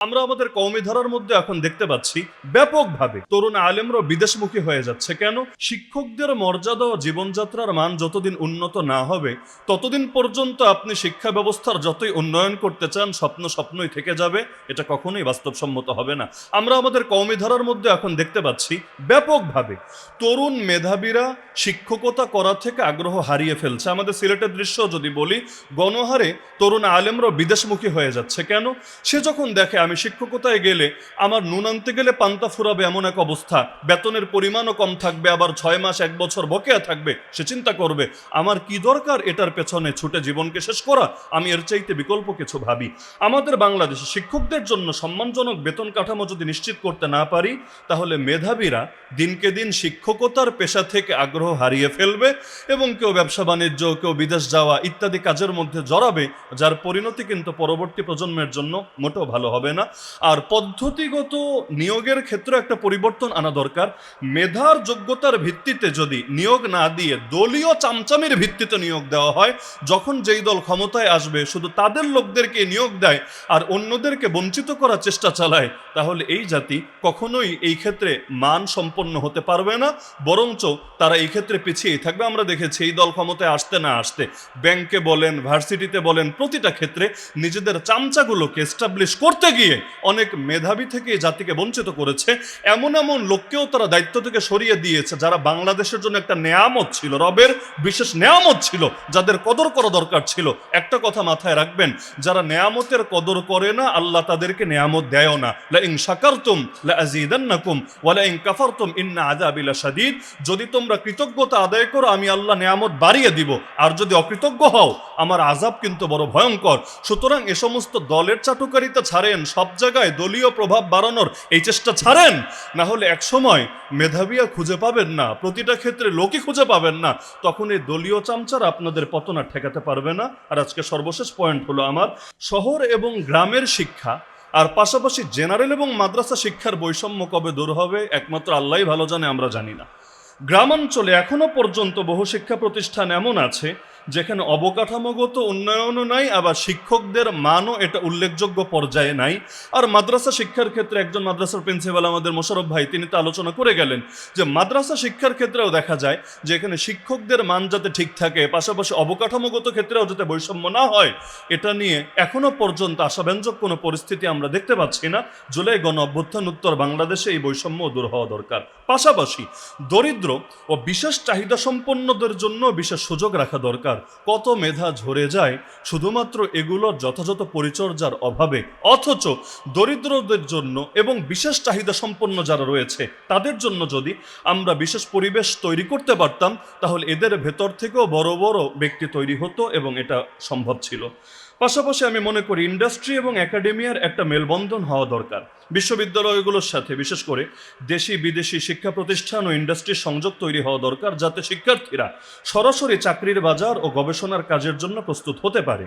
আমরা আমাদের কওমি ধারার মধ্যে এখন দেখতে পাচ্ছি ব্যাপকভাবে তরুণ আলেমরা বিদেশমুখী হয়ে যাচ্ছে। কেন? শিক্ষকদের মর্যাদা ও জীবনযাত্রার মান যতদিন উন্নত না হবে ততদিন পর্যন্ত আপনি শিক্ষা ব্যবস্থার যতই উন্নয়ন করতে চান স্বপ্ন স্বপ্নই থেকে যাবে, এটা কখনোই বাস্তবসম্মত হবে না। আমরা আমাদের কওমি ধারার মধ্যে এখন দেখতে পাচ্ছি ব্যাপকভাবে তরুণ মেধাবীরা শিক্ষকতা করা থেকে আগ্রহ হারিয়ে ফেলছে। আমাদের সিলেটের দৃশ্য যদি বলি, গণহারে তরুণ আলেমরা বিদেশমুখী হয়ে যাচ্ছে। কেন? সে যখন দেখে আমি শিক্ষকতায় গেলে আমার নুন আনতে গেলে পান্তা ফুরাবে এমন এক অবস্থা, বেতনের পরিমাণও কম থাকবে, আবার 6 মাস 1 বছর বকেয়া থাকবে, সে চিন্তা করবে আমার কি দরকার এটার পেছনে ছুটে জীবনকে শেষ করা, আমি এর চাইতে বিকল্প কিছু ভাবি। আমাদের বাংলাদেশে শিক্ষকদের জন্য সম্মানজনক বেতন কাঠামো যদি নিশ্চিত করতে না পারি, তাহলে মেধাবীরা দিনকে দিন শিক্ষকতার পেশা থেকে আগ্রহ হারিয়ে ফেলবে এবং কেউ ব্যবসা বাণিজ্য, কেউ বিদেশ যাওয়া ইত্যাদি কাজের মধ্যে জড়াবে, যার পরিণতি কিন্তু পরবর্তী প্রজন্মের জন্য মোটেও ভালো হবে না। আর পদ্ধতিগত নিয়োগের ক্ষেত্রে একটা পরিবর্তন আনা দরকার। মেধার যোগ্যতার ভিত্তিতে যদি নিয়োগ না দিয়ে দলীয় চামচামির ভিত্তিতে নিয়োগ দেওয়া হয়, যখন যেই দল ক্ষমতায় আসবে শুধু তাদের লোকদেরকে নিয়োগ দেয় আর অন্যদেরকে বঞ্চিত করার চেষ্টা চালায়, তাহলে এই জাতি কখনোই এই ক্ষেত্রে মান সম্পন্ন হতে পারবে না, বরঞ্চ তারা এই ক্ষেত্রে পিছিয়েই থাকবে। আমরা দেখেছি এই দল ক্ষমতায় আসতে না আসতে ব্যাংকে বলেন, ভার্সিটিতে বলেন, প্রতিটা ক্ষেত্রে নিজেদের চামচাগুলোকে এস্টাবলিশ করতে গিয়ে অনেক মেধাবী থেকে জাতিকে বঞ্চিত করেছে। এমন এমন লোককেও তারা দায়িত্ব থেকে সরিয়ে দিয়েছে যারা বাংলাদেশের জন্য একটা নেয়ামত ছিল, রবের বিশেষ নেয়ামত ছিল, যাদের কদর করা দরকার ছিল। একটা কথা মাথায় রাখবেন, যারা নেয়ামতের কদর করে না আল্লাহ তাদেরকে নেয়ামত দেয়ও না। লা ইন শাকারতুম লা আযীদান্নাকুম ওয়া লা ইন কাফারতুম ইন্না আযাবি লাশাদীদ। যদি তোমরা কৃতজ্ঞতা আদায় করো আমি আল্লাহ নেয়ামত বাড়িয়ে দিব, আর যদি অকৃতজ্ঞ হও আমার আযাব কিন্তু বড় ভয়ঙ্কর। সুতরাং এ সমস্ত দলের চাটুকারিতা ছাড়েন, সব জায়গায় দলীয় প্রভাব বাড়ানোর এই চেষ্টা ছাড়েন, না হলে এক সময় মেধাবীরা খুঁজে পাবেন না, প্রতিটা ক্ষেত্রে লোকই খুঁজে পাবেন না, তখন এই দলীয় চামচারা আপনাদের পতন আর ঠেকাতে পারবে না। আর আজকে সর্বশেষ পয়েন্ট হলো আমার, শহর এবং গ্রামের শিক্ষা আর পাশাপাশি জেনারেল এবং মাদ্রাসা শিক্ষার বৈষম্য কবে দূর হবে একমাত্র আল্লাহই ভালো জানে, আমরা জানি না। গ্রামাঞ্চলে এখনো পর্যন্ত বহু শিক্ষা প্রতিষ্ঠান এমন আছে যেখানে অবকাঠামোগত উন্নয়নও নাই, আবার শিক্ষকদের মানও এটা উল্লেখযোগ্য পর্যায়ে নাই। আর মাদ্রাসা শিক্ষার ক্ষেত্রে একজন মাদ্রাসার প্রিন্সিপাল আমাদের মোশাররফ ভাই, তিনি তো আলোচনা করে গেলেন যে মাদ্রাসা শিক্ষার ক্ষেত্রেও দেখা যায় যে এখানে শিক্ষকদের মান যাতে ঠিক থাকে, পাশাপাশি অবকাঠামোগত ক্ষেত্রেও যাতে বৈষম্য না হয়, এটা নিয়ে এখনো পর্যন্ত আশাব্যঞ্জক কোনো পরিস্থিতি আমরা দেখতে পাচ্ছি না। জুলাই গণ অভ্যুত্থান উত্তর বাংলাদেশে এই বৈষম্য দূর হওয়া দরকার। পাশাপাশি দরিদ্র ও বিশেষ চাহিদা সম্পন্নদের জন্য বিশেষ সুযোগ রাখা দরকার। কত মেধা ঝরে যায় শুধুমাত্র এগুলোর যথাযথ পরিচর্যার অভাবে, অথচ দরিদ্রদের জন্য এবং বিশেষ চাহিদা সম্পন্ন যারা রয়েছে তাদের জন্য যদি আমরা বিশেষ পরিবেশ তৈরি করতে পারতাম, তাহলে এদের ভেতর থেকেও বড় বড় ব্যক্তি তৈরি হতো এবং এটা সম্ভব ছিল। পাশাপাশি আমি মনে করি ইন্ডাস্ট্রি এবং একাডেমিয়ার একটা মেলবন্ধন হওয়া দরকার। বিশ্ববিদ্যালয়গুলোর সাথে বিশেষ করে দেশি বিদেশি শিক্ষা প্রতিষ্ঠান ও ইন্ডাস্ট্রির সংযোগ তৈরি হওয়া দরকার, যাতে শিক্ষার্থীরা সরাসরি চাকরির বাজার ও গবেষণার কাজের জন্য প্রস্তুত হতে পারে।